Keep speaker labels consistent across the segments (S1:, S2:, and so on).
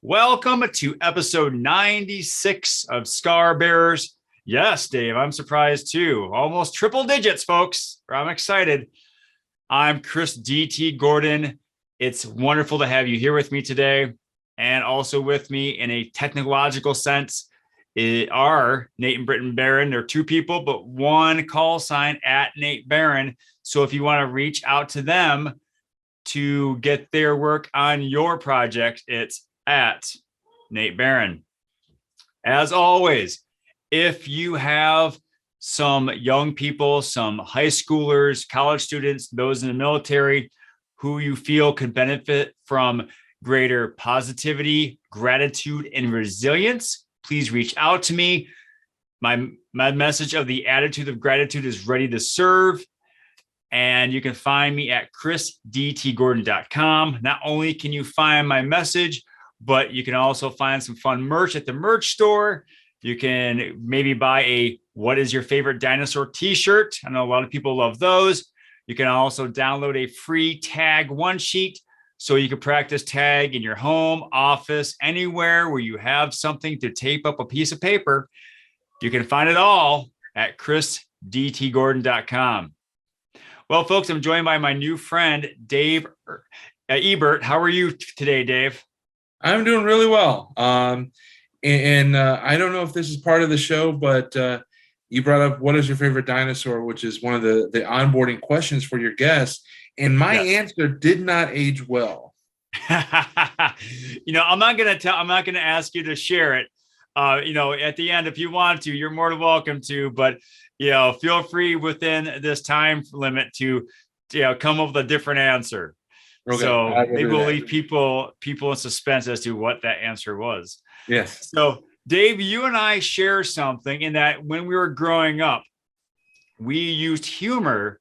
S1: Welcome to episode 96 of Scar Bearers. Yes, Dave, I'm surprised too. Almost triple digits, folks. I'm excited. I'm Chris D.T. Gordon. It's wonderful to have you here with me today. And also with me in a technological sense are Nate and Britton Barron. They're two people, but one call sign at Nate Barron. So if you want to reach out to them to get their work on your project, it's at Nate Barron. As always, if you have some young people, some high schoolers, college students, those in the military who you feel could benefit from greater positivity, gratitude, and resilience, please reach out to me. My message of the attitude of gratitude is ready to serve. And you can find me at chrisdtgordon.com. Not only can you find my message, but you can also find some fun merch at the merch store. You can maybe buy a "What is your favorite dinosaur" t-shirt. I know a lot of people love those. You can also download a free tag one sheet so you can practice tag in your home, office, anywhere where you have something to tape up a piece of paper. You can find it all at chrisdtgordon.com. Well, folks, I'm joined by my new friend, Dave Ebert. How are you today, Dave?
S2: I'm doing really well. I don't know if this is part of the show, but you brought up what is your favorite dinosaur, which is one of the onboarding questions for your guests. And my answer did not age well.
S1: I'm not going to ask you to share it. At the end, if you want to, you're more than welcome to, but feel free within this time limit to, come up with a different answer. Okay, so maybe we'll leave people in suspense as to what that answer was.
S2: Yes.
S1: So Dave, you and I share something in that when we were growing up, we used humor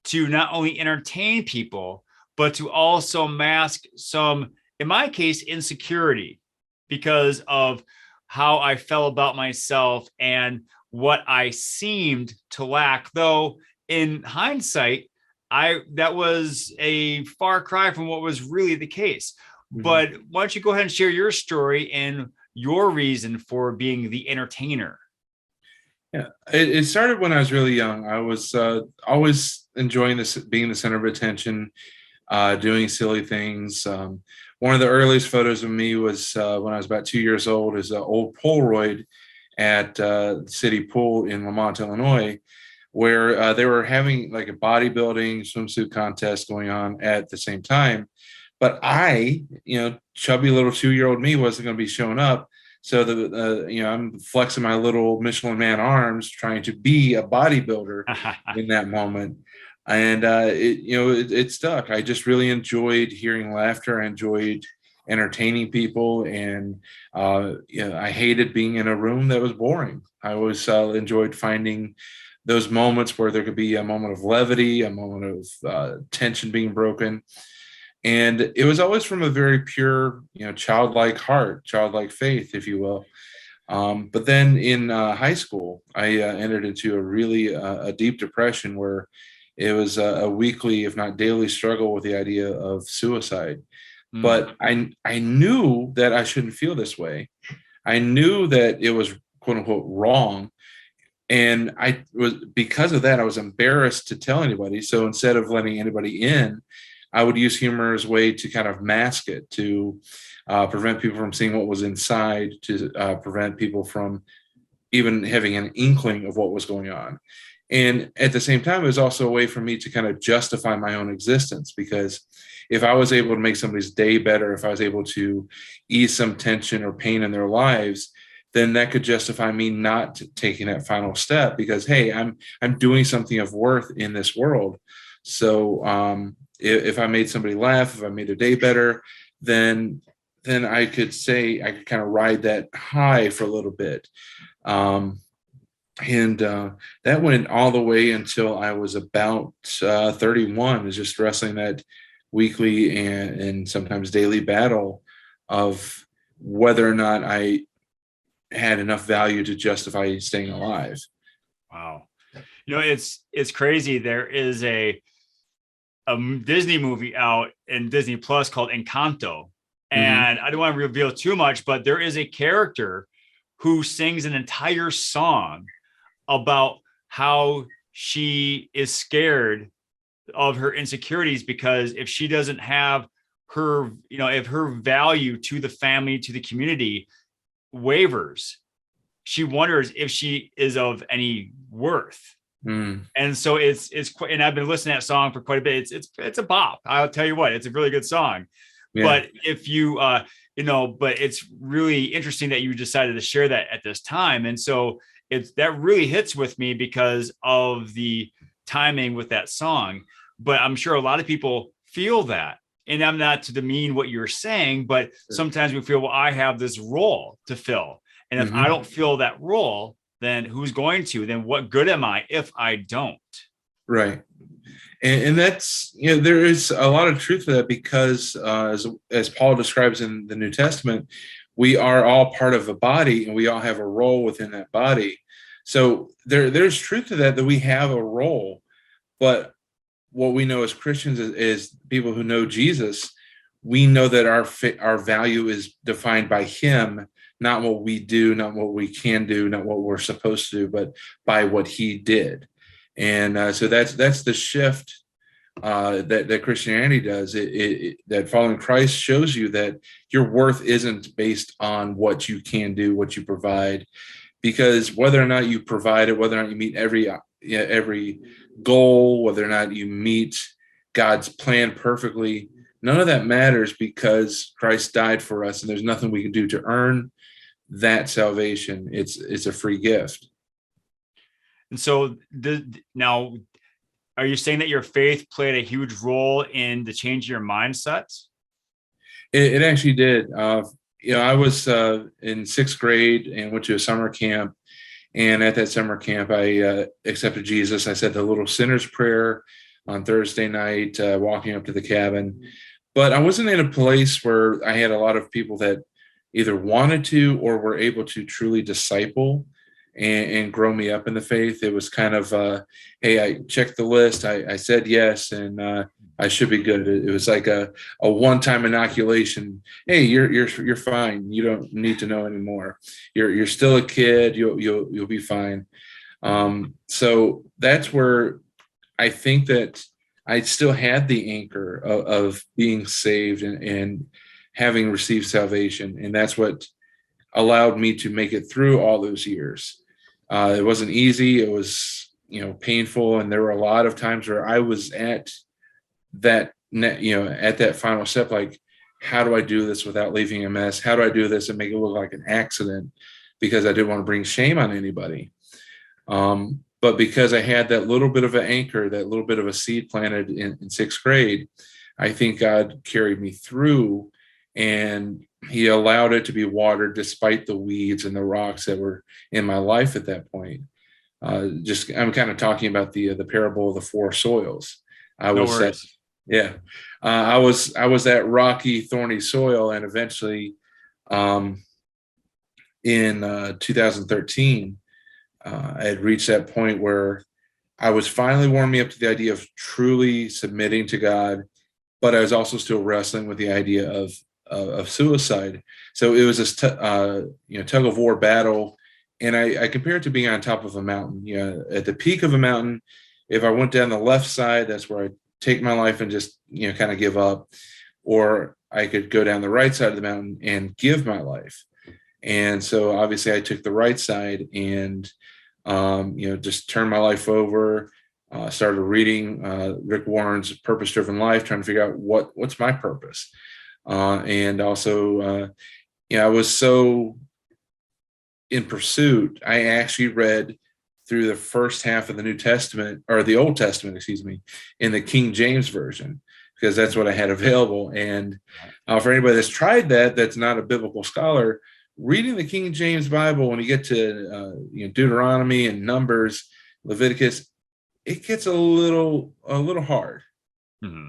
S1: to not only entertain people, but to also mask some, in my case, insecurity because of how I felt about myself and what I seemed to lack. Though in hindsight, that was a far cry from what was really the case. Mm-hmm. But why don't you go ahead and share your story and your reason for being the entertainer?
S2: Yeah, it started when I was really young. I was always enjoying this, being the center of attention, doing silly things. One of the earliest photos of me was when I was about 2 years old, is an old Polaroid at the city pool in Lamont, Illinois, where they were having like a bodybuilding swimsuit contest going on at the same time. But I, chubby little 2-year-old me wasn't going to be showing up. So I'm flexing my little Michelin Man arms, trying to be a bodybuilder in that moment. And it stuck. I just really enjoyed hearing laughter. I enjoyed entertaining people, and I hated being in a room that was boring. I always enjoyed finding those moments where there could be a moment of levity, a moment of tension being broken. And it was always from a very pure, childlike heart, childlike faith, if you will. But then in high school, I entered into a deep depression where it was a weekly, if not daily, struggle with the idea of suicide. Mm. But I knew that I shouldn't feel this way. I knew that it was, quote unquote, wrong. And because of that, I was embarrassed to tell anybody. So instead of letting anybody in, I would use humor as a way to kind of mask it, to prevent people from seeing what was inside, to prevent people from even having an inkling of what was going on. And at the same time, it was also a way for me to kind of justify my own existence, because if I was able to make somebody's day better, if I was able to ease some tension or pain in their lives, then that could justify me not taking that final step, because, hey, I'm doing something of worth in this world. So if I made somebody laugh, if I made their day better, then I could kind of ride that high for a little bit. And that went all the way until I was about 31, is just wrestling that weekly and sometimes daily battle of whether or not I had enough value to justify staying alive.
S1: Wow. It's crazy. There is a Disney movie out in Disney Plus called Encanto. And I don't want to reveal too much, but there is a character who sings an entire song about how she is scared of her insecurities, because if she doesn't have her, if her value to the family, to the community wavers, she wonders if she is of any worth. And so it's quite, and I've been listening to that song for quite a bit. It's a bop. I'll tell you what, it's a really good song. Yeah. But if you, but it's really interesting that you decided to share that at this time. And so that really hits with me because of the timing with that song. But I'm sure a lot of people feel that. And I'm not to demean what you're saying, but sometimes we feel, well, I have this role to fill. And if I don't fill that role, then who's going to? Then what good am I if I don't?
S2: Right. And that's, there is a lot of truth to that, because as Paul describes in the New Testament, we are all part of a body and we all have a role within that body. So there's truth to that we have a role. But what we know as Christians is people who know Jesus, we know that our value is defined by him, not what we do, not what we can do, not what we're supposed to do, but by what he did. And so that's the shift that Christianity does. That following Christ shows you that your worth isn't based on what you can do, what you provide, because whether or not you provide it, whether or not you meet every goal, whether or not you meet God's plan perfectly, none of that matters, because Christ died for us, and there's nothing we can do to earn that salvation. It's a free gift.
S1: And so now, are you saying that your faith played a huge role in the change of your mindset?
S2: It actually did. I was in sixth grade and went to a summer camp. And at that summer camp, I accepted Jesus. I said the little sinner's prayer on Thursday night, walking up to the cabin. But I wasn't in a place where I had a lot of people that either wanted to or were able to truly disciple and grow me up in the faith. It was kind of, hey, I checked the list. I said yes, and I should be good. It was like a one-time inoculation. Hey, you're fine. You don't need to know anymore. You're still a kid. You'll be fine. So that's where I think that I still had the anchor of being saved and having received salvation, and that's what allowed me to make it through all those years. It wasn't easy. It was, painful. And there were a lot of times where I was at that, at that final step, like, how do I do this without leaving a mess? How do I do this and make it look like an accident? Because I didn't want to bring shame on anybody. But because I had that little bit of an anchor, that little bit of a seed planted in sixth grade, I think God carried me through, and he allowed it to be watered despite the weeds and the rocks that were in my life at that point. I'm kind of talking about the parable of the four soils. I was that rocky, thorny soil, and eventually, in 2013, I had reached that point where I was finally warming up to the idea of truly submitting to God, but I was also still wrestling with the idea of suicide. So it was this tug of war battle, and I compare it to being on top of a mountain. At the peak of a mountain, if I went down the left side, that's where I take my life and just kind of give up, or I could go down the right side of the mountain and give my life. And so obviously I took the right side and just turned my life over. Started reading Rick Warren's Purpose Driven Life, trying to figure out what's my purpose. And also, I was so in pursuit. I actually read through the first half of the New Testament, or the Old Testament, excuse me, in the King James Version, because that's what I had available. And for anybody that's tried that's not a biblical scholar, reading the King James Bible, when you get to Deuteronomy and Numbers, Leviticus, it gets a little hard. Mm-hmm.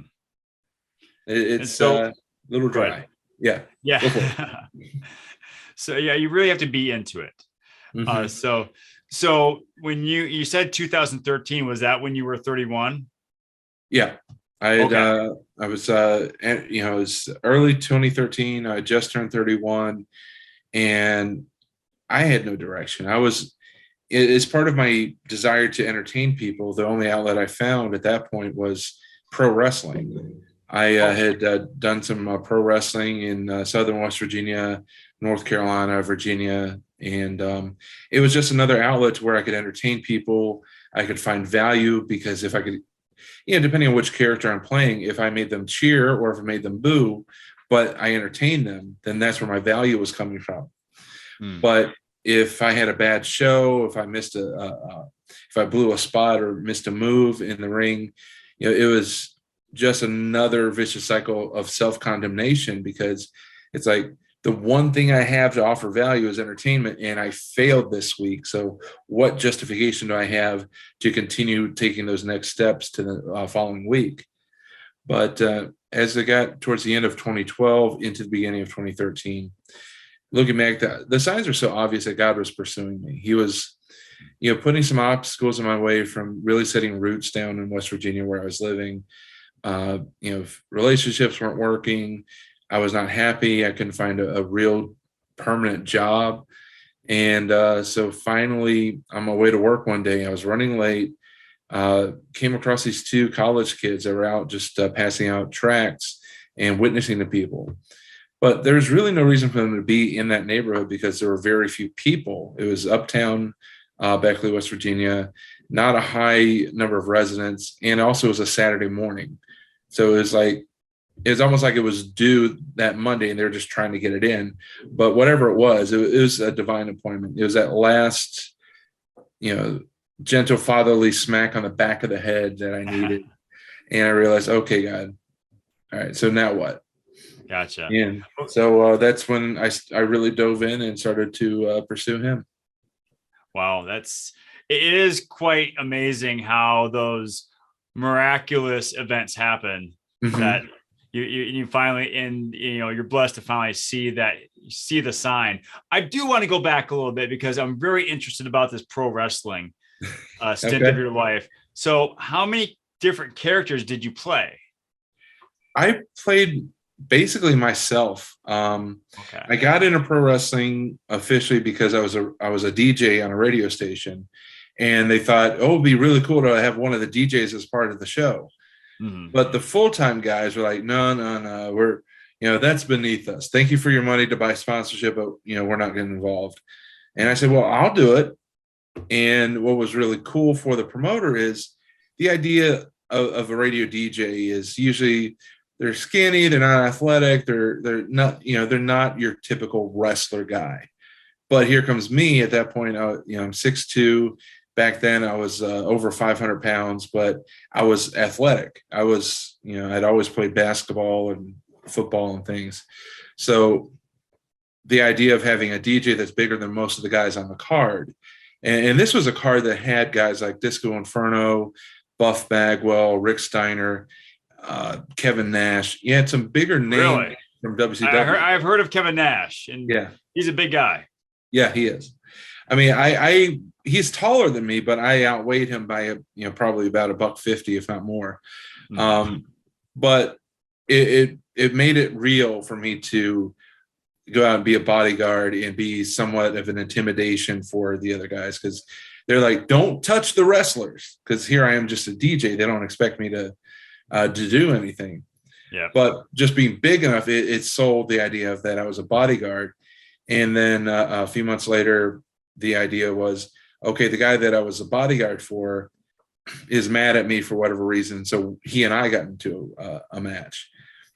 S2: It's a little dry. Yeah.
S1: So you really have to be into it. Mm-hmm. So when you said 2013, was that when you were 31?
S2: Yeah, I was, it was early 2013. I just turned 31, and I had no direction. As part of my desire to entertain people, the only outlet I found at that point was pro wrestling. I had done some pro wrestling in Southern West Virginia, North Carolina, Virginia, and it was just another outlet where I could entertain people. I could find value because if I could, depending on which character I'm playing, if I made them cheer or if I made them boo, but I entertained them, then that's where my value was coming from. But if I had a bad show, if I missed if I blew a spot or missed a move in the ring, it was just another vicious cycle of self-condemnation, because it's like the one thing I have to offer value is entertainment, and I failed this week. So what justification do I have to continue taking those next steps to the following week? But as I got towards the end of 2012 into the beginning of 2013, looking back, the signs are so obvious that God was pursuing me. He was, putting some obstacles in my way from really setting roots down in West Virginia where I was living. Relationships weren't working. I was not happy. I couldn't find a real permanent job. And so finally, on my way to work one day, I was running late, came across these two college kids that were out just passing out tracts and witnessing to people. But there's really no reason for them to be in that neighborhood because there were very few people. It was uptown Beckley, West Virginia, not a high number of residents, and also it was a Saturday morning. So it was almost like it was due that Monday and they were just trying to get it in. But whatever it was a divine appointment. It was that last, gentle fatherly smack on the back of the head that I needed. And I realized, okay, God, all right, so now what?
S1: Gotcha.
S2: Yeah. So that's when I really dove in and started to pursue him.
S1: Wow. It is quite amazing how those miraculous events happen that you finally, and you're blessed to finally see the sign. I do want to go back a little bit because I'm very interested about this pro wrestling stint of your life. So how many different characters did you play?
S2: I played basically myself. I got into pro wrestling officially because I was a DJ on a radio station, and they thought, oh, it'd be really cool to have one of the DJs as part of the show. But the full-time guys were like, no, we're, that's beneath us. Thank you for your money to buy sponsorship, but we're not getting involved. And I said, well, I'll do it. And what was really cool for the promoter is the idea of a radio DJ is usually they're skinny, they're not athletic, they're not, they're not your typical wrestler guy. But here comes me at that point. I'm 6'2". Back then I was over 500 pounds, but I was athletic. I was, I'd always played basketball and football and things. So the idea of having a DJ that's bigger than most of the guys on the card. And this was a card that had guys like Disco Inferno, Buff Bagwell, Rick Steiner, Kevin Nash. You had some bigger names from WCW.
S1: I've heard of Kevin Nash, and he's a big guy.
S2: Yeah, he is. I mean, he's taller than me, but I outweighed him by probably about $150, if not more. But it made it real for me to go out and be a bodyguard and be somewhat of an intimidation for the other guys, because they're like, don't touch the wrestlers, because here I am just a DJ. They don't expect me to do anything.
S1: Yeah.
S2: But just being big enough, it sold the idea of that I was a bodyguard. And then a few months later, the idea was, okay, the guy that I was a bodyguard for is mad at me for whatever reason. So he and I got into a match.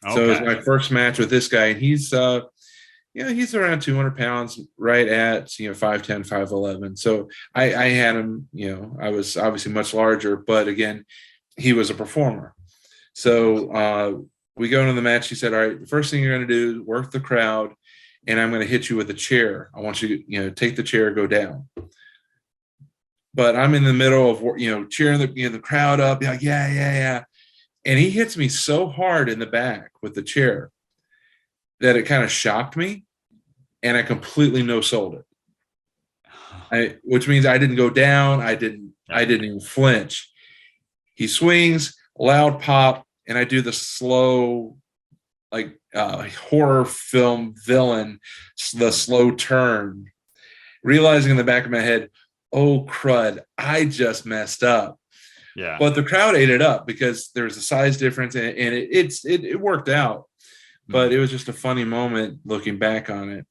S2: Okay. So it was my first match with this guy, and he's he's around 200 pounds, right at 5'10", 5'11". So I had him. I was obviously much larger, but again, he was a performer. So we go into the match. He said, all right, the first thing you're going to do is work the crowd, and I'm going to hit you with a chair. I want you to, take the chair, go down. But I'm in the middle of, cheering the crowd up, like, yeah. And he hits me so hard in the back with the chair that it kind of shocked me, and I completely no-sold it. Which means I didn't go down. I didn't even flinch. He swings, loud pop, and I do the slow, like horror film villain, the slow turn, realizing in the back of my head, oh crud, I just messed up.
S1: Yeah.
S2: But the crowd ate it up because there was a size difference, and it worked out. But it was just a funny moment looking back on it.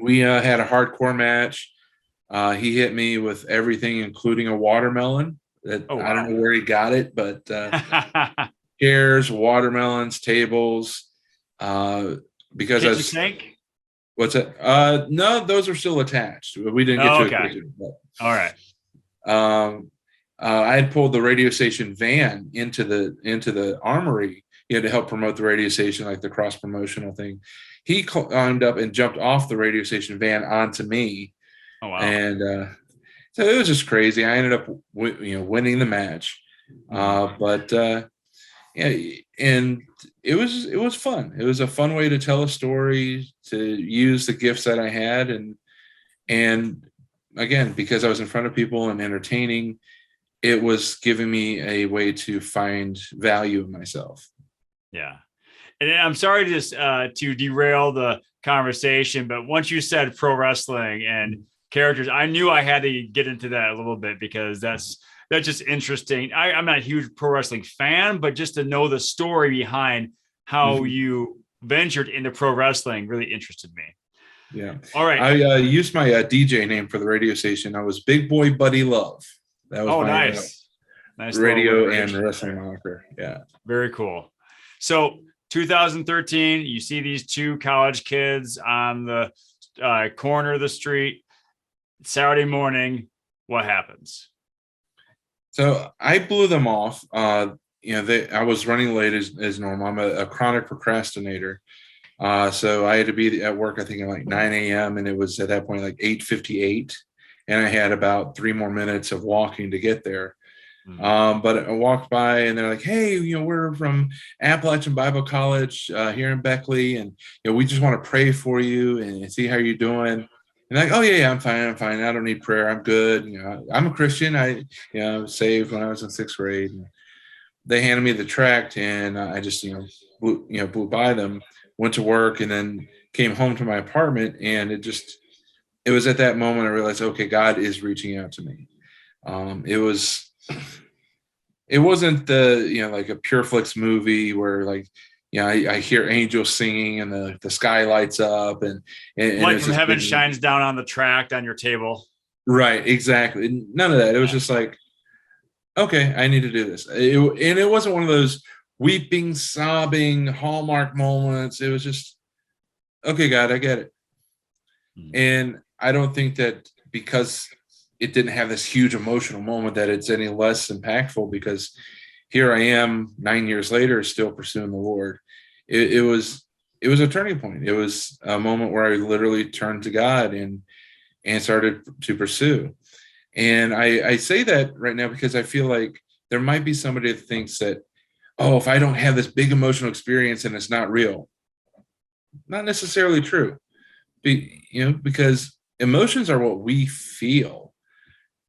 S2: We had a hardcore match. He hit me with everything, including a watermelon. That
S1: Oh, wow.
S2: I don't know where he got it, but chairs, watermelons, tables. Because
S1: kitchen sink?
S2: What's it? No, those are still attached. We didn't get to a kitchen. But,
S1: all right.
S2: I had pulled the radio station van into the armory, to help promote the radio station, like the cross promotional thing. He climbed up and jumped off the radio station van onto me.
S1: Oh, wow.
S2: And so it was just crazy. I ended up winning the match. Yeah, and it was fun. It was a fun way to tell a story, to use the gifts that I had, and again, because I was in front of people and entertaining, it was giving me a way to find value in myself.
S1: Yeah. And I'm sorry to derail the conversation, but once you said pro wrestling and characters, I knew I had to get into that a little bit, because that's just interesting. I'm not a huge pro wrestling fan, but just to know the story behind how you ventured into pro wrestling really interested me.
S2: Yeah.
S1: All right.
S2: I used my DJ name for the radio station. I was Big Boy Buddy Love. That was my
S1: nice
S2: radio and wrestling moniker. Yeah.
S1: Very cool. So 2013, you see these two college kids on the corner of the street. Saturday morning, what happens?
S2: So I blew them off. I was running late as normal. I'm a chronic procrastinator. So I had to be at work, I think, at like 9 a.m. And it was at that point like 8:58. And I had about 3 more minutes of walking to get there. But I walked by and they're like, hey, we're from Appalachian Bible College here in Beckley. And, we just want to pray for you and see how you're doing. And like, oh yeah, I'm fine. I don't need prayer. I'm good. I'm a Christian. I was saved when I was in 6th grade. And they handed me the tract, and I just, blew by them, went to work, and then came home to my apartment. And it was at that moment I realized, okay, God is reaching out to me. It wasn't the, like a Pure Flix movie where like, I hear angels singing and the sky lights up and
S1: light from heaven shines down on the tract on your table.
S2: Right. Exactly. None of that. It was just like, okay, I need to do this. And it wasn't one of those weeping, sobbing Hallmark moments. It was just, okay, God, I get it. And I don't think that because it didn't have this huge emotional moment that it's any less impactful, because here I am 9 years later, still pursuing the Lord. It was a turning point. It was a moment where I literally turned to God and started to pursue. And I say that right now because I feel like there might be somebody that thinks that, oh, if I don't have this big emotional experience, and it's not real. Not necessarily true. Because emotions are what we feel.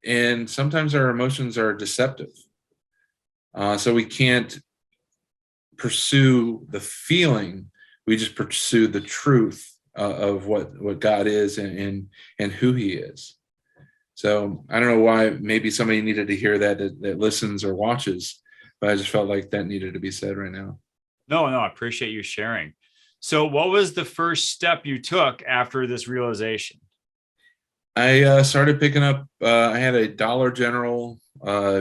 S2: And sometimes our emotions are deceptive. So we can't pursue the feeling. We just pursue the truth of what God is and who he is. So I don't know why maybe somebody needed to hear that listens or watches, but I just felt like that needed to be said right now.
S1: No, I appreciate you sharing. So what was the first step you took after this realization?
S2: I started picking up, I had a Dollar General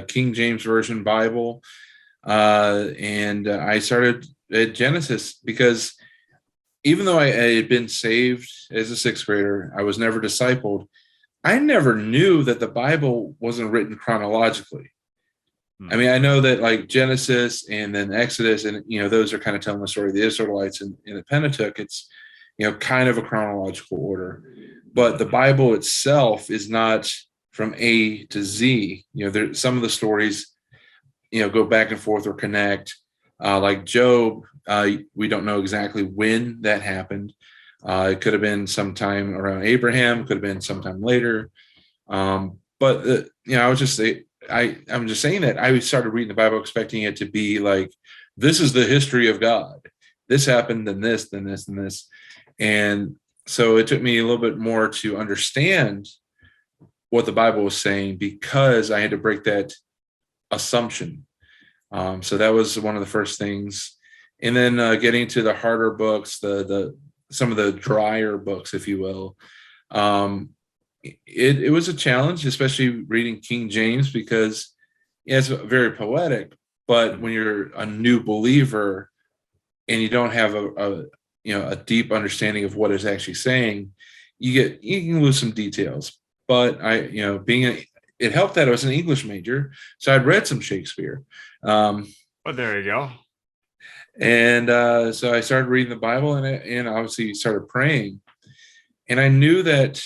S2: King James Version Bible, and I started at Genesis, because even though I had been saved as a 6th grader, I was never discipled. I never knew that the Bible wasn't written chronologically. I mean, I know that like Genesis and then Exodus, and those are kind of telling the story of the Israelites, and in the Pentateuch, it's kind of a chronological order. But the Bible itself is not from A to Z. Some of the stories, go back and forth or connect. Like Job, we don't know exactly when that happened. It could have been sometime around Abraham, could have been sometime later. But I was just I'm just saying that I started reading the Bible expecting it to be like this is the history of God. This happened, and this, then this, and this. And so it took me a little bit more to understand what the Bible was saying, because I had to break that assumption. So that was one of the first things. And then getting to the harder books, the some of the drier books, if you will. It was a challenge, especially reading King James, because it's very poetic. But when you're a new believer and you don't have a deep understanding of what it's actually saying, you can lose some details. But it helped that I was an English major, so I'd read some Shakespeare.
S1: Well, there you go.
S2: And so I started reading the Bible, and obviously started praying. And I knew that,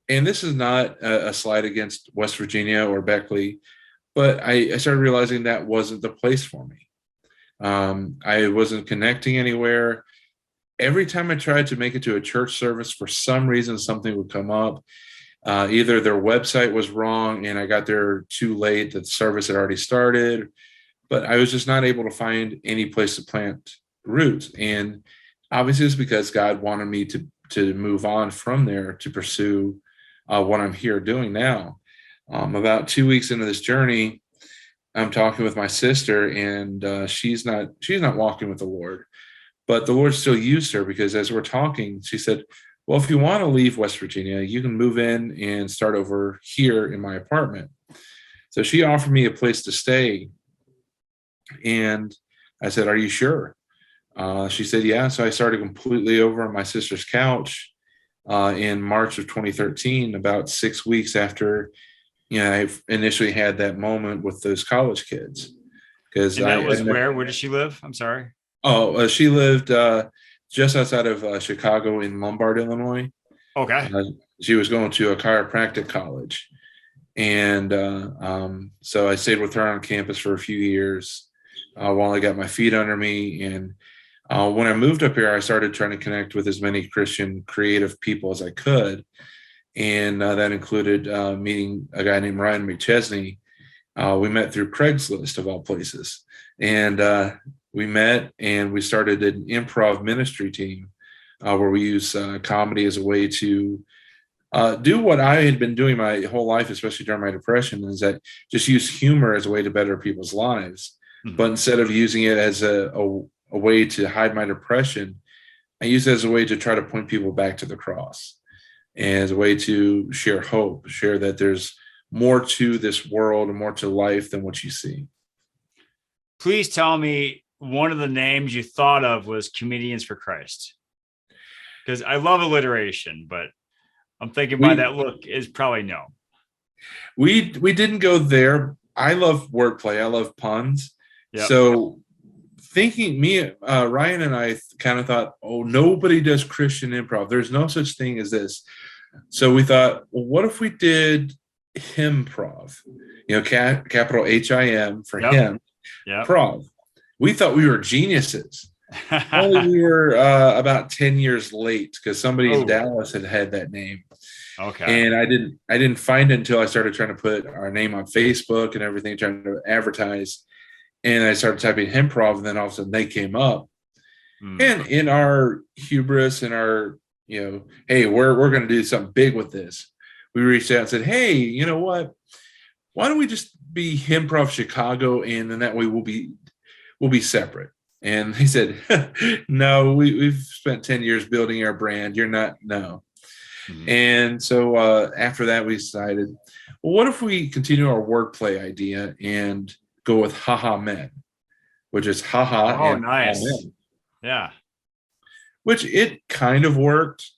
S2: and this is not a slight against West Virginia or Beckley, but I started realizing that wasn't the place for me. I wasn't connecting anywhere. Every time I tried to make it to a church service, for some reason, something would come up. Either their website was wrong and I got there too late, that the service had already started, but I was just not able to find any place to plant roots. And obviously it's because God wanted me to move on from there to pursue what I'm here doing now. About 2 weeks into this journey, I'm talking with my sister, and she's not walking with the Lord, but the Lord still used her, because as we're talking, she said, well, if you want to leave West Virginia, you can move in and start over here in my apartment. So she offered me a place to stay. And I said, are you sure? She said, yeah. So I started completely over on my sister's couch in March of 2013, about 6 weeks after, I initially had that moment with those college kids.
S1: And that was where did she live? I'm sorry.
S2: Oh, she lived just outside of Chicago in Lombard, Illinois.
S1: Okay.
S2: She was going to a chiropractic college. And so I stayed with her on campus for a few years while I got my feet under me. And when I moved up here, I started trying to connect with as many Christian creative people as I could. And that included meeting a guy named Ryan McChesney. We met through Craigslist, of all places. And we met and we started an improv ministry team where we use comedy as a way to do what I had been doing my whole life, especially during my depression, is that just use humor as a way to better people's lives. Mm-hmm. But instead of using it as a way to hide my depression, I use it as a way to try to point people back to the cross, and as a way to share hope, share that there's more to this world and more to life than what you see.
S1: Please tell me one of the names you thought of was Comedians for Christ, because I love alliteration, but I'm thinking by that look is probably no.
S2: We didn't go there. I love wordplay. I love puns. Yep. So Ryan and I kind of thought, oh, nobody does Christian improv. There's no such thing as this. So we thought, well, what if we did Himprov? Capital HIM for him.
S1: Yep.
S2: Prov. We thought we were geniuses. Only we were about 10 years late, because somebody in Dallas had that name.
S1: Okay.
S2: And I didn't find it until I started trying to put our name on Facebook and everything, trying to advertise. And I started typing Himprov, and then all of a sudden they came up. And in our hubris and our, hey, we're going to do something big with this, we reached out and said, hey, you know what? Why don't we just be Improv Chicago, and then that way we'll be separate. And he said, no, we've spent 10 years building our brand. You're not, no. Mm-hmm. And so after that, we decided, well, what if we continue our wordplay idea and go with haha men, which is haha.
S1: Oh, and nice. Men. Yeah.
S2: Which it kind of worked,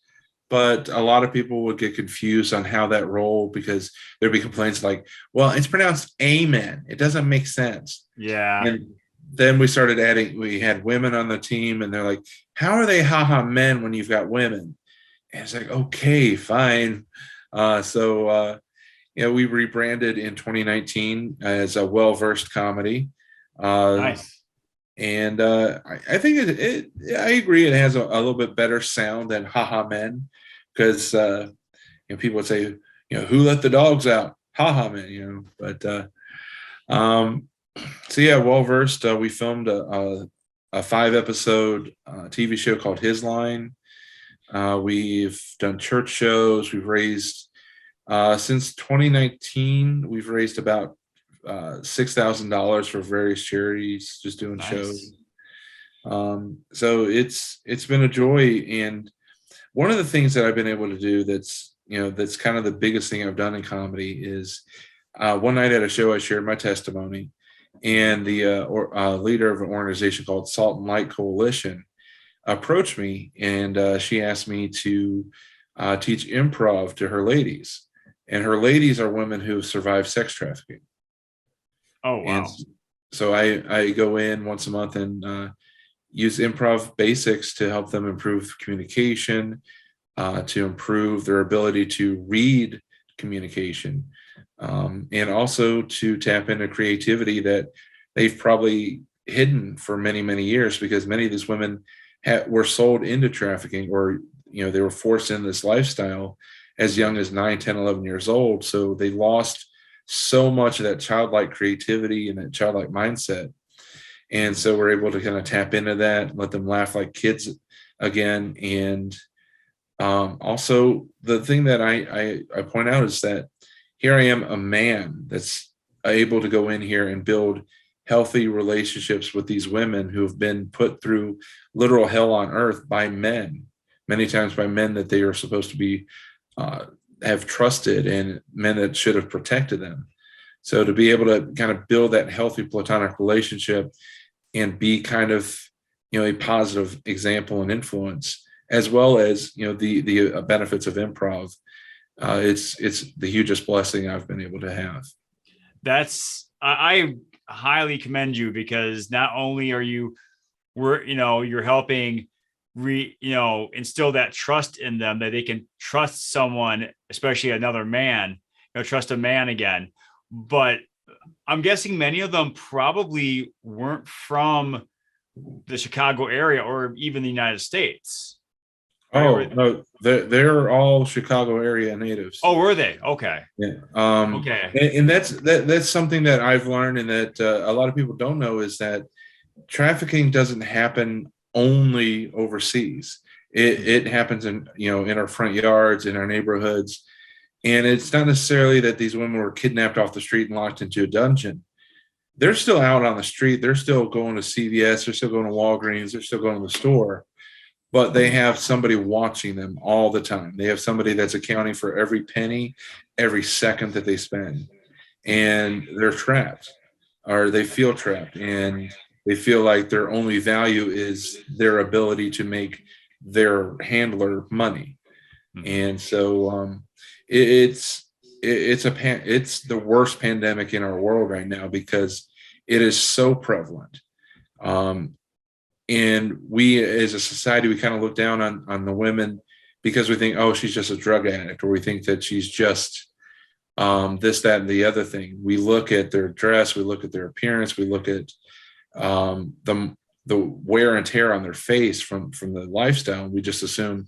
S2: but a lot of people would get confused on how that rolled, because there'd be complaints like, well, it's pronounced amen. It doesn't make sense.
S1: Yeah. And
S2: then we had women on the team, and they're like, how are they haha men when you've got women? And it's like, okay, fine. So we rebranded in 2019 as a Well-Versed Comedy.
S1: Nice.
S2: And I think I agree, it has a little bit better sound than haha men, because people would say, who let the dogs out? Haha men, but So yeah, well versed. We filmed a 5 episode TV show called His Line. We've done church shows. We've raised since 2019. We've raised about $6,000 for various charities, just doing shows.
S1: Nice.
S2: So it's been a joy. And one of the things that I've been able to do that's kind of the biggest thing I've done in comedy is one night at a show I shared my testimony, and the leader of an organization called Salt and Light Coalition approached me, and she asked me to teach improv to her ladies, and her ladies are women who have survived sex trafficking.
S1: Oh,
S2: And
S1: wow.
S2: so I go in once a month and use improv basics to help them improve communication, to improve their ability to read communication, and also to tap into creativity that they've probably hidden for many, many years, because many of these women were sold into trafficking, or they were forced in this lifestyle as young as 9, 10, 11 years old. So they lost so much of that childlike creativity and that childlike mindset. And so we're able to kind of tap into that, let them laugh like kids again. And also, the thing that I point out is that here I am, a man that's able to go in here and build healthy relationships with these women who have been put through literal hell on earth by men, many times by men that they are supposed to be have trusted, and men that should have protected them. So to be able to kind of build that healthy platonic relationship and be kind of a positive example and influence, as well as the benefits of improv, it's the hugest blessing I've been able to have.
S1: I highly commend you, because not only are you're helping instill that trust in them, that they can trust someone, especially another man, trust a man again. But I'm guessing many of them probably weren't from the Chicago area or even the United States. Right?
S2: Oh no, they're all Chicago area natives.
S1: Oh, were they? Okay.
S2: Yeah.
S1: Okay.
S2: And that's something that I've learned, and that a lot of people don't know, is that trafficking doesn't happen only overseas. It happens in our front yards, in our neighborhoods. And it's not necessarily that these women were kidnapped off the street and locked into a dungeon. They're still out on the street. They're still going to CVS. They're still going to Walgreens. They're still going to the store. But they have somebody watching them all the time. They have somebody that's accounting for every penny, every second that they spend. And they're trapped, or they feel trapped. And they feel like their only value is their ability to make their handler money. And so it's the worst pandemic in our world right now, because it is so prevalent. And we as a society, we kind of look down on the women, because we think, oh, she's just a drug addict, or we think that she's just this, that, and the other thing. We look at their dress, we look at their appearance, we look at the wear and tear on their face from the lifestyle. We just assume,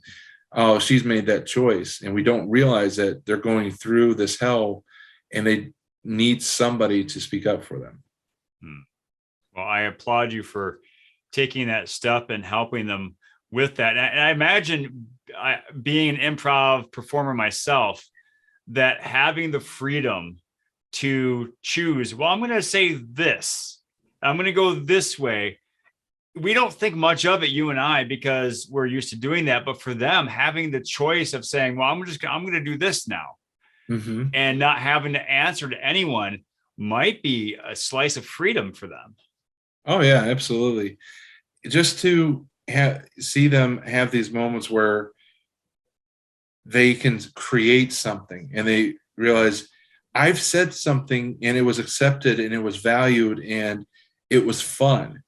S2: oh, she's made that choice. And we don't realize that they're going through this hell, and they need somebody to speak up for them.
S1: Well, I applaud you for taking that step and helping them with that. And I imagine, being an improv performer myself, that having the freedom to choose, well, I'm going to say this, I'm going to go this way. We don't think much of it, you and I, because we're used to doing that. But for them, having the choice of saying, well, I'm going to do this now, and not having to answer to anyone, might be a slice of freedom for them.
S2: Oh yeah, absolutely. Just to see them have these moments where they can create something, and they realize, I've said something and it was accepted and it was valued and it was fun.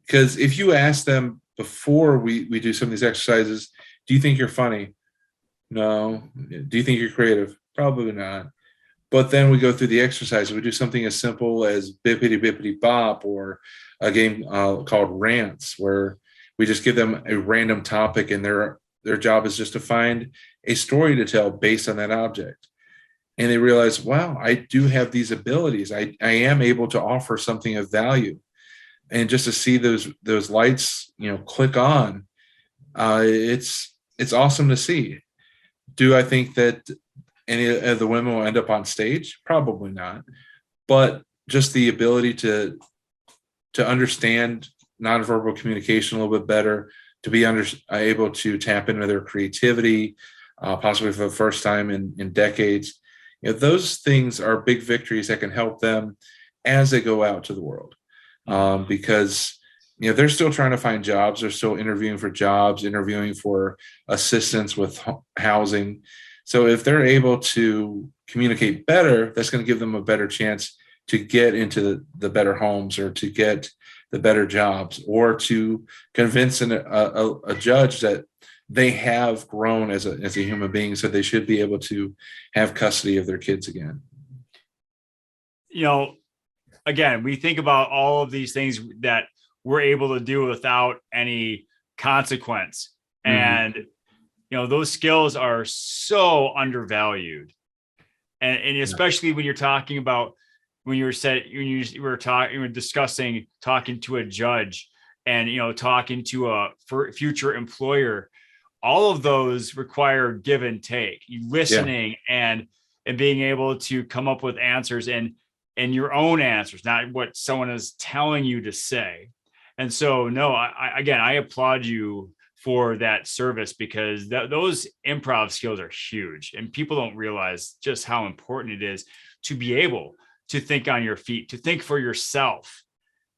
S2: Because if you ask them before we do some of these exercises, do you think you're funny? No. Do you think you're creative? Probably not. But then we go through the exercise. We do something as simple as bippity bippity bop, or a game called Rants, where we just give them a random topic, and their job is just to find a story to tell based on that object. and they realize, wow, I do have these abilities. I am able to offer something of value. And just to see those lights, click on, it's awesome to see. Do I think that any of the women will end up on stage? Probably not. But just the ability to understand nonverbal communication a little bit better, to be able to tap into their creativity, possibly for the first time in decades. Those things are big victories that can help them as they go out to the world, because they're still trying to find jobs. They're still interviewing for jobs, interviewing for assistance with housing. So if they're able to communicate better, that's going to give them a better chance to get into the better homes, or to get the better jobs, or to convince a judge that they have grown as a human being, so they should be able to have custody of their kids again.
S1: Again, we think about all of these things that we're able to do without any consequence. And, those skills are so undervalued. And especially when you're talking about, when you were discussing talking to a judge, and, talking to a future employer, all of those require give and take, listening and being able to come up with answers and your own answers, not what someone is telling you to say. And so, no, I applaud you for that service, because those improv skills are huge, and people don't realize just how important it is to be able to think on your feet, to think for yourself,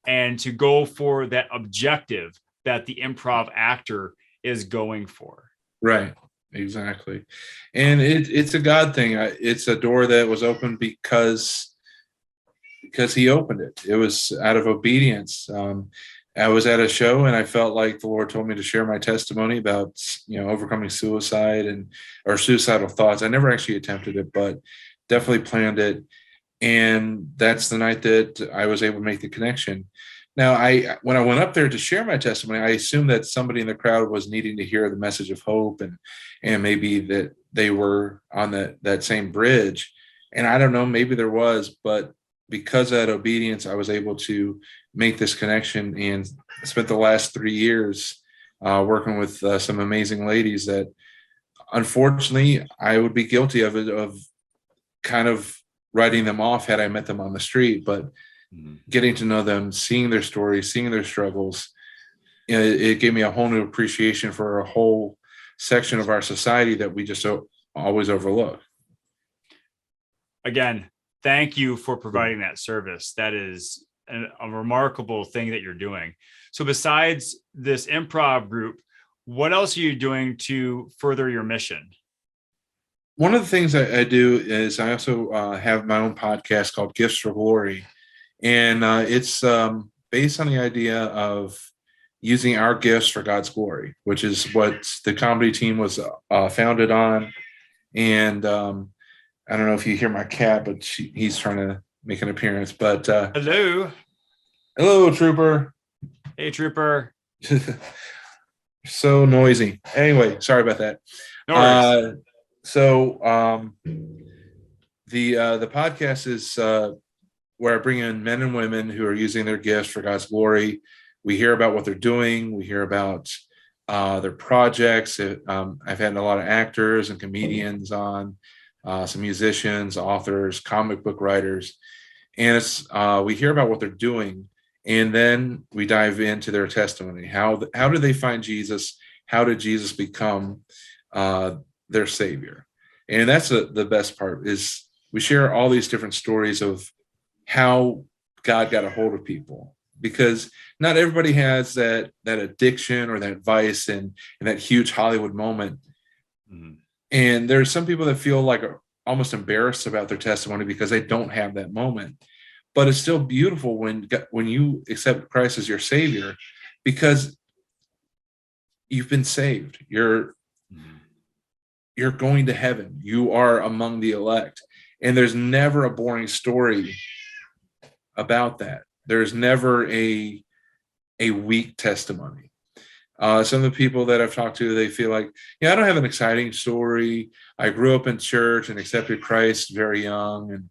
S1: and to go for that objective that the improv actor is going for.
S2: Right. Exactly. And it's a God thing. It's a door that was opened because he opened it. It was out of obedience. I was at a show, and I felt like the Lord told me to share my testimony about, overcoming suicide or suicidal thoughts. I never actually attempted it, but definitely planned it. And that's the night that I was able to make the connection. Now, when I went up there to share my testimony, I assumed that somebody in the crowd was needing to hear the message of hope, and maybe that they were on that same bridge. And I don't know, maybe there was, but because of that obedience, I was able to make this connection, and spent the last 3 years working with some amazing ladies that, unfortunately, I would be guilty of kind of writing them off had I met them on the street. But getting to know them, seeing their stories, seeing their struggles, it gave me a whole new appreciation for a whole section of our society that we just always overlook.
S1: Again, thank you for providing that service. That is a remarkable thing that you're doing. So besides this improv group, what else are you doing to further your mission?
S2: One of the things I do is I also have my own podcast called Gifts for Glory. And it's based on the idea of using our gifts for God's glory, which is what the comedy team was founded on. And I don't know if you hear my cat, but he's trying to make an appearance. But hello, Trooper.
S1: Hey, Trooper.
S2: So noisy. Anyway, sorry about that.
S1: No worries.
S2: The podcast is where I bring in men and women who are using their gifts for God's glory. We hear about what they're doing. We hear about their projects. I've had a lot of actors and comedians on, some musicians, authors, comic book writers, and we hear about what they're doing, and then we dive into their testimony. How do they find Jesus? How did Jesus become their Savior? And that's the best part, is we share all these different stories of how God got a hold of people, because not everybody has that addiction or that vice and that huge Hollywood moment. Mm-hmm. And there's some people that feel like almost embarrassed about their testimony because they don't have that moment. But it's still beautiful when you accept Christ as your Savior, because you've been saved. You're going to heaven. You are among the elect. And there's never a boring story about that. There's never a weak testimony. Some of the people that I've talked to, they feel like, I don't have an exciting story. I grew up in church and accepted Christ very young.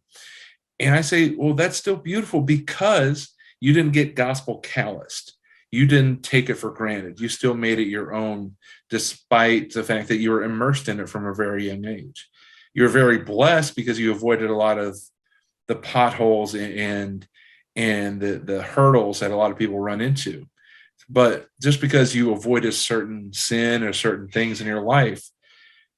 S2: And I say, well, that's still beautiful because you didn't get gospel calloused. You didn't take it for granted. You still made it your own, despite the fact that you were immersed in it from a very young age. You're very blessed because you avoided a lot of the potholes and the hurdles that a lot of people run into. But just because you avoid a certain sin or certain things in your life,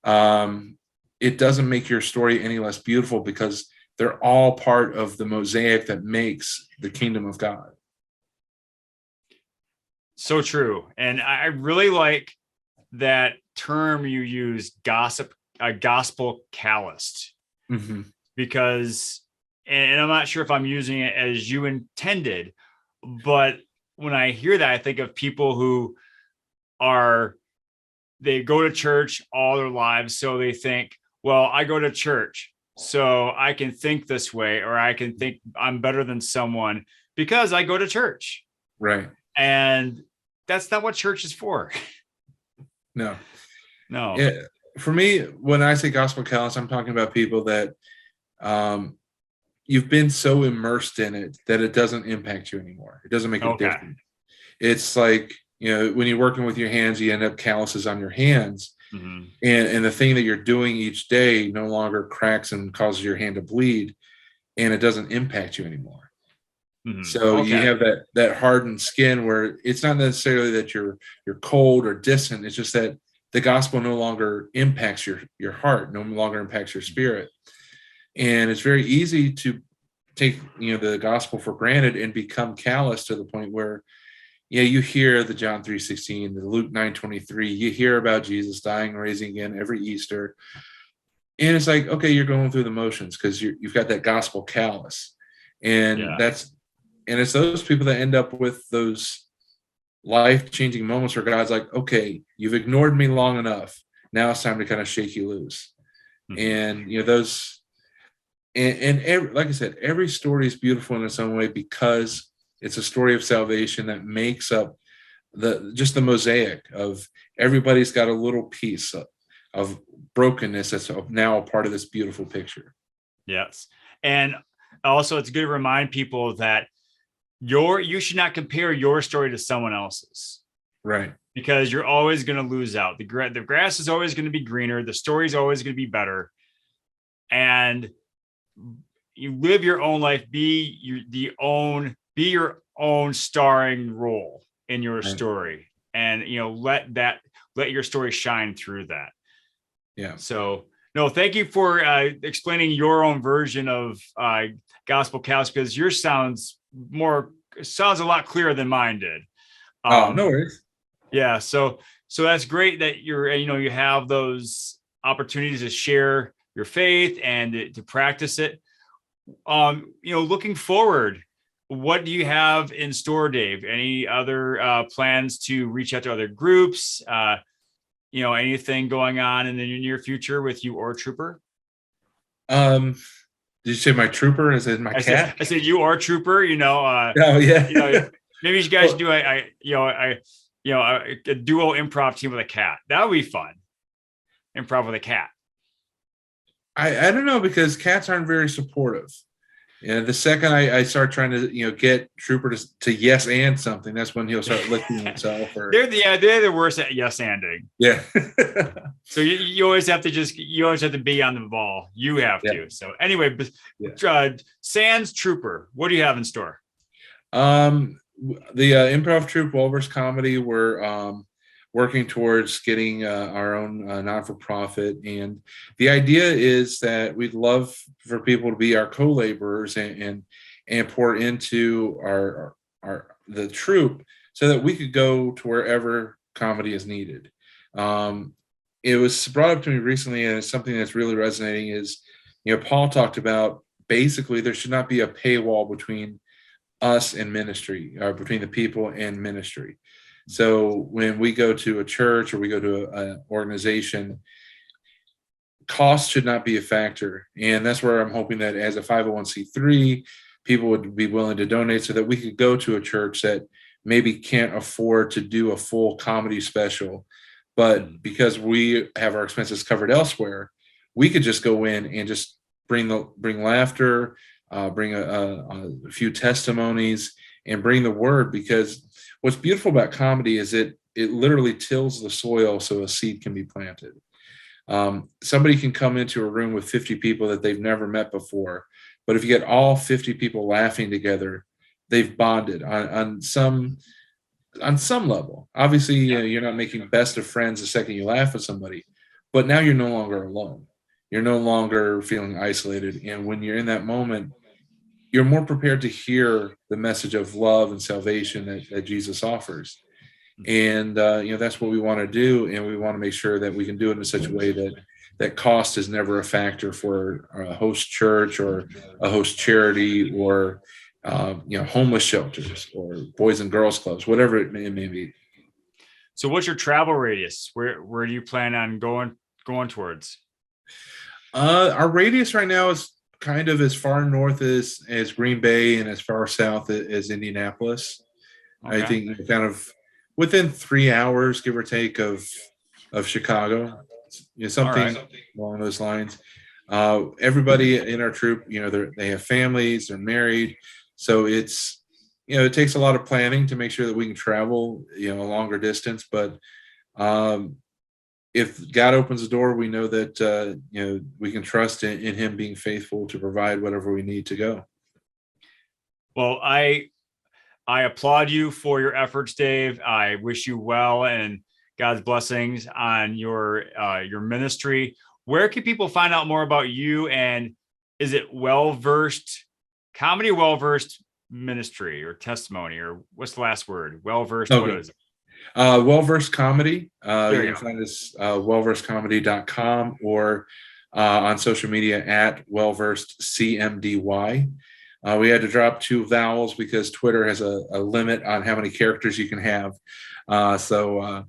S2: it doesn't make your story any less beautiful, because they're all part of the mosaic that makes the kingdom of God.
S1: So true. And I really like that term you use, gospel calloused,
S2: Mm-hmm.
S1: because, and I'm not sure if I'm using it as you intended, but when I hear that, I think of people who they go to church all their lives. So they think, well, I go to church so I can think this way, or I can think I'm better than someone because I go to church.
S2: Right.
S1: And that's not what church is for.
S2: No.
S1: Yeah,
S2: for me, when I say gospel callous, I'm talking about people that you've been so immersed in it that it doesn't impact you anymore. It doesn't make a difference. It's like, when you're working with your hands, you end up calluses on your hands.
S1: Mm-hmm.
S2: And the thing that you're doing each day no longer cracks and causes your hand to bleed, and it doesn't impact you anymore. Mm-hmm. So you have that hardened skin where it's not necessarily that you're cold or distant. It's just that the gospel no longer impacts your heart, no longer impacts your spirit. And it's very easy to take, the gospel for granted and become callous to the point where, you hear the John 3:16, the Luke 9:23, you hear about Jesus dying and raising again every Easter. And it's like, okay, you're going through the motions because you've got that gospel callous. And it's those people that end up with those life-changing moments where God's like, okay, you've ignored me long enough. Now it's time to kind of shake you loose. Mm-hmm. And, those, and like I said, every story is beautiful in its own way because it's a story of salvation that makes up the mosaic of everybody's got a little piece of brokenness that's now a part of this beautiful picture.
S1: Yes. And also it's good to remind people that you should not compare your story to someone else's.
S2: Right.
S1: Because you're always going to lose out. The grass is always going to be greener. The story is always going to be better. And you live your own life, be your own starring role in your story, and let your story shine through that.
S2: Yeah.
S1: So no, thank you for explaining your own version of gospel callous, because yours sounds a lot clearer than mine did.
S2: No worries.
S1: Yeah. So that's great that you have those opportunities to share your faith and to practice it. Looking forward, what do you have in store, Dave? Any other plans to reach out to other groups? Anything going on in the near future with you or Trooper?
S2: Did you say my Trooper? Is it my cat?
S1: I said you or Trooper.
S2: Oh yeah.
S1: Maybe you guys do a duo improv team with a cat. That would be fun. Improv with a cat.
S2: I don't know, because cats aren't very supportive. And the second I start trying to get Trooper to yes and something, that's when he'll start licking himself.
S1: They're the worst at yes anding.
S2: Yeah.
S1: So you always have to be on the ball. You have to. So anyway, Sans Trooper, what do you have in store?
S2: The improv troupe Walrus Comedy, we're working towards getting our own non-for-profit, and the idea is that we'd love for people to be our co-laborers and pour into the troupe so that we could go to wherever comedy is needed. It was brought up to me recently, and it's something that's really resonating, is Paul talked about basically there should not be a paywall between us and ministry, or between the people and ministry. So when we go to a church or we go to an organization, cost should not be a factor. And that's where I'm hoping that as a 501c3, people would be willing to donate so that we could go to a church that maybe can't afford to do a full comedy special, but because we have our expenses covered elsewhere, we could just go in and just bring laughter, bring a few testimonies, and bring the word. Because what's beautiful about comedy is it literally tills the soil so a seed can be planted. Somebody can come into a room with 50 people that they've never met before, but if you get all 50 people laughing together, they've bonded on some level. Obviously, you're not making best of friends the second you laugh at somebody, but now you're no longer alone. You're no longer feeling isolated. And when you're in that moment, you're more prepared to hear the message of love and salvation that Jesus offers. And that's what we want to do, and we want to make sure that we can do it in such a way that cost is never a factor for a host church or a host charity or homeless shelters or boys and girls clubs, whatever it may be.
S1: So what's your travel radius? Where do you plan on going towards?
S2: Our radius right now is kind of as far north as Green Bay and as far south as Indianapolis. Okay. I think kind of within 3 hours, give or take, of Chicago, something along those lines. Everybody in our troop, they have families, they're married, so it's it takes a lot of planning to make sure that we can travel a longer distance. But if God opens the door, we know that we can trust in Him being faithful to provide whatever we need to go.
S1: Well, I applaud you for your efforts, Dave. I wish you well and God's blessings on your ministry. Where can people find out more about you? And is it comedy, well-versed ministry or testimony, or what's the last word? Well-versed, okay. What is it?
S2: Well-versed comedy. You can find us wellversedcomedy.com or on social media at wellversedcmdy. We had to drop 2 vowels because Twitter has a limit on how many characters you can have. So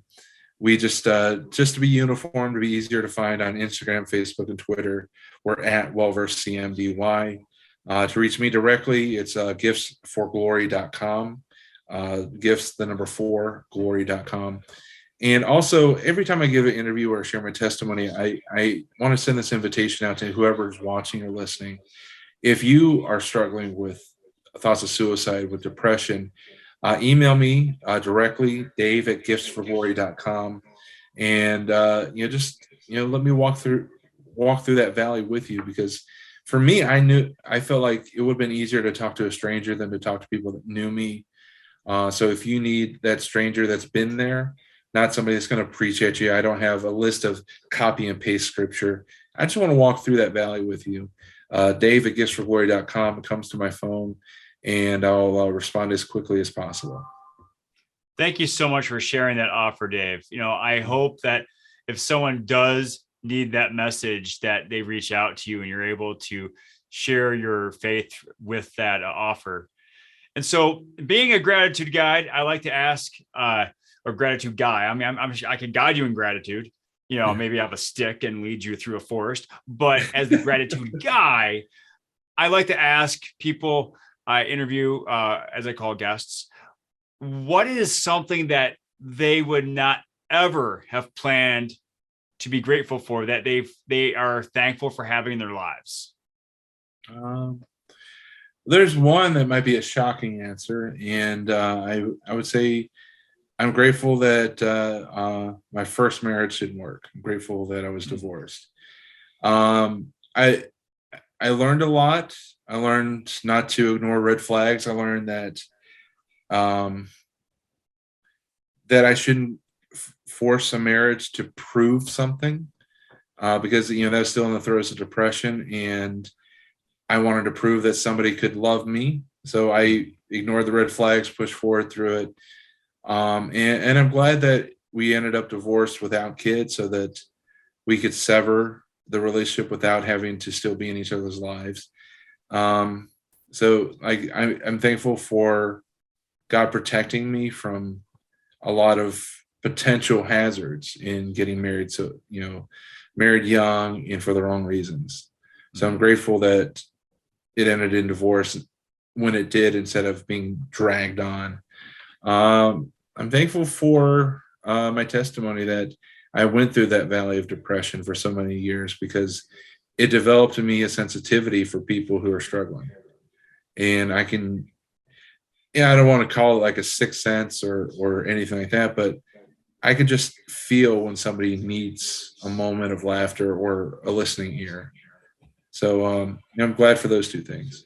S2: we just to be uniform, to be easier to find on Instagram, Facebook, and Twitter, we're at wellversedcmdy. To reach me directly, it's giftsforglory.com. Gifts, the number 4, glory.com. And also, every time I give an interview or share my testimony, I want to send this invitation out to whoever's watching or listening. If you are struggling with thoughts of suicide, with depression, email me directly, dave@giftsforglory.com, and just let me walk through that valley with you. Because for me, I felt like it would have been easier to talk to a stranger than to talk to people that knew me. So if you need that stranger that's been there, not somebody that's going to preach at you, I don't have a list of copy and paste scripture. I just want to walk through that valley with you. Dave@giftsforglory.com. It comes to my phone, and I'll respond as quickly as possible.
S1: Thank you so much for sharing that offer, Dave. I hope that if someone does need that message, that they reach out to you and you're able to share your faith with that offer. And so, being a gratitude guide, I like to ask, or gratitude guy. I mean, I can guide you in gratitude. Maybe I have a stick and lead you through a forest. But as the gratitude guy, I like to ask people I interview, as I call guests, what is something that they would not ever have planned to be grateful for, that they are thankful for having in their lives?
S2: There's one that might be a shocking answer, and I would say I'm grateful that my first marriage didn't work. I'm grateful that I was divorced. I learned a lot. I learned not to ignore red flags. I learned that I shouldn't force a marriage to prove something, because that was still in the throes of depression, and I wanted to prove that somebody could love me. So I ignored the red flags, pushed forward through it. And I'm glad that we ended up divorced without kids, so that we could sever the relationship without having to still be in each other's lives. So I'm thankful for God protecting me from a lot of potential hazards in getting married. So, married young and for the wrong reasons. So I'm grateful that it ended in divorce when it did, instead of being dragged on. I'm thankful for my testimony that I went through that valley of depression for so many years, because it developed in me a sensitivity for people who are struggling. And I can, yeah, I don't want to call it like a sixth sense or anything like that, but I can just feel when somebody needs a moment of laughter or a listening ear. So I'm glad for those two things.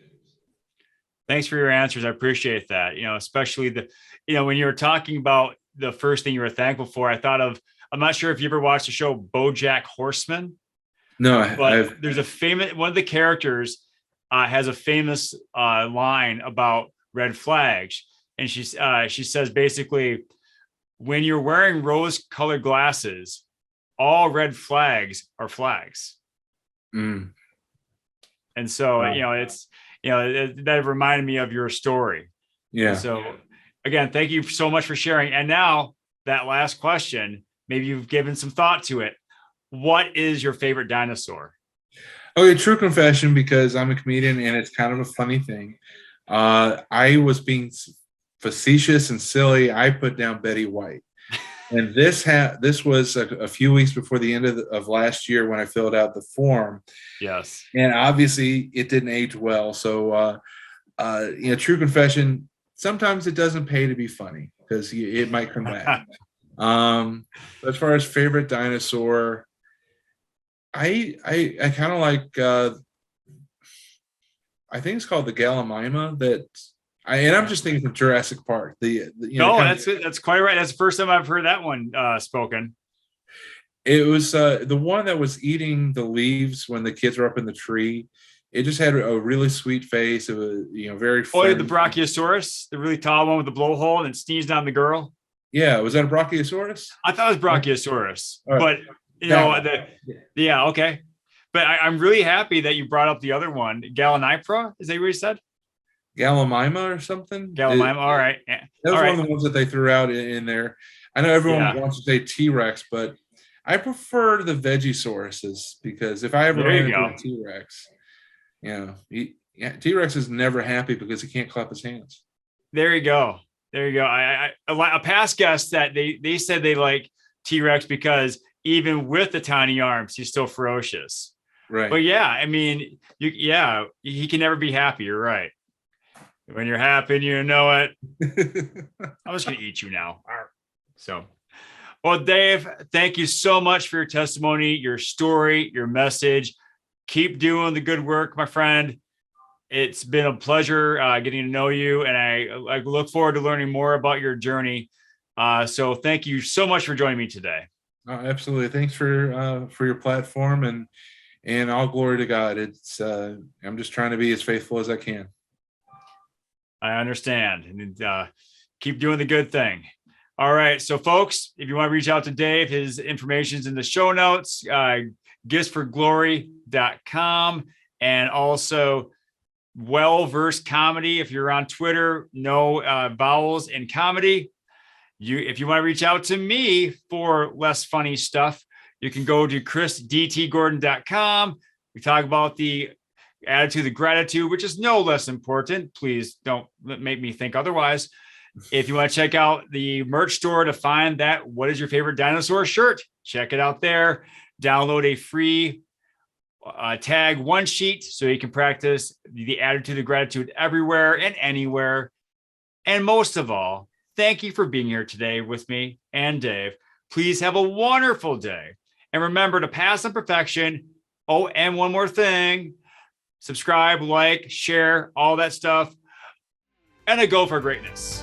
S1: Thanks for your answers. I appreciate that. Especially when you were talking about the first thing you were thankful for, I thought of, I'm not sure if you ever watched the show BoJack Horseman,
S2: No,
S1: but there's one of the characters has a famous line about red flags. And she says basically, when you're wearing rose colored glasses, all red flags are flags.
S2: Mm.
S1: And so, wow. That reminded me of your story.
S2: Yeah.
S1: And so again, thank you so much for sharing. And now that last question, maybe you've given some thought to it. What is your favorite dinosaur?
S2: Okay, true confession, because I'm a comedian and it's kind of a funny thing. I was being facetious and silly. I put down Betty White. And this was a few weeks before the end of last year when I filled out the form.
S1: Yes.
S2: And obviously it didn't age well. So, true confession, sometimes it doesn't pay to be funny because it might come back. As far as favorite dinosaur, I kind of like, I think it's called the Gallimimus I'm just thinking of Jurassic Park.
S1: That's quite right. That's the first time I've heard that one spoken.
S2: It was the one that was eating the leaves when the kids were up in the tree. It just had a really sweet face. It was, very friendly.
S1: Oh, the Brachiosaurus, the really tall one with the blowhole and sneezed on the girl.
S2: Yeah, was that a Brachiosaurus?
S1: I thought it was Brachiosaurus, but okay. But I'm really happy that you brought up the other one, Gallimimus. Is that what you said?
S2: Gallimimus or something?
S1: Gallimimus. All right.
S2: That was one of the ones that they threw out in there. I know everyone wants to say T-Rex, but I prefer the Vegisauruses, because if I ever ran into a T-Rex, T-Rex is never happy because he can't clap his hands.
S1: There you go. A past guest that they said they like T-Rex because even with the tiny arms, he's still ferocious.
S2: Right.
S1: But he can never be happy. You're right. When you're happy, you know it. I'm just going to eat you now. So, well, Dave, thank you so much for your testimony, your story, your message. Keep doing the good work, my friend. It's been a pleasure getting to know you, and I look forward to learning more about your journey. So thank you so much for joining me today.
S2: Absolutely. Thanks for your platform, and all glory to God. I'm just trying to be as faithful as I can.
S1: I understand. And keep doing the good thing. All right. So, folks, if you want to reach out to Dave, his information is in the show notes, giftsforglory.com, and also Well-Versed Comedy. If you're on Twitter, no vowels in comedy. If you want to reach out to me for less funny stuff, you can go to chrisdtgordon.com. We talk about the attitude of gratitude, which is no less important. Please don't make me think otherwise. If you want to check out the merch store to find that What is Your Favorite Dinosaur shirt, check it out there. Download a free tag one sheet so you can practice the attitude of gratitude everywhere and anywhere. And most of all, thank you for being here today with me and Dave. Please have a wonderful day. And remember to pass on perfection. Oh, and one more thing. Subscribe, like, share, all that stuff. And a go for greatness.